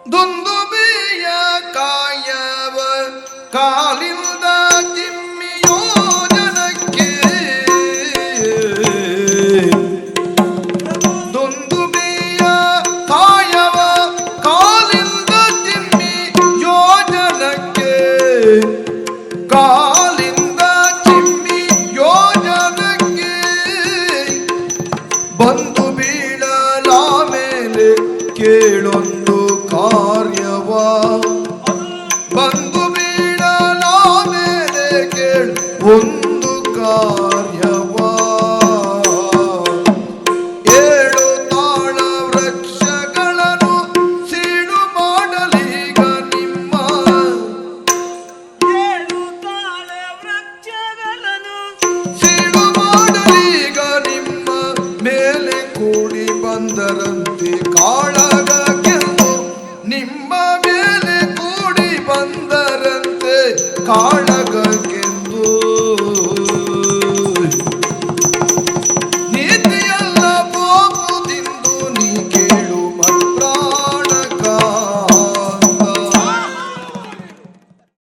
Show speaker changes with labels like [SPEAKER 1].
[SPEAKER 1] ದುಂದುಬಿಯ ಕಾಯವ ಕಾಲಿಂದ ಚಿಮ್ಮಿಯೋ ಜನಕ್ಕೆ ದುಂದುಬಿಯ ಕಾಯವ ಕಾಲಿಂದ ಚಿಮ್ಮಿಯೋ ಜನಕ್ಕೆ ಕಾಲಿಂದ ಚಿಮ್ಮಿಯೋ ಜನಕ್ಕೆ ಬಂದು ಬೀಳಲ ಮೇಲೆ ಕೇಳೊಂದು ಕಾರ್ಯವ ಬಂದು ಬೀಳಲ ಮೇಲೆ ಕೇಳ ಒಂದು ಕಾರ್ಯವ ಏಳು ತಾಳ ವೃಕ್ಷಗಳನ್ನು ಸೀಳು ಮಾಡಲೀಗ ನಿಮ್ಮ
[SPEAKER 2] ಏಳು ತಾಳ ವೃಕ್ಷಗಳನ್ನು
[SPEAKER 1] ಸೀಳು ಮಾಡಲೀಗ ನಿಮ್ಮ ಮೇಲೆ ಕೂಡಿ ಬಂದರಂತೆ ಕಾಳಗ ಗೆದ್ದು ನಿಮ್ಮ ಮೇಲೆ ಕೂಡಿ ಬಂದರಂತೆ ಕಾಳಗ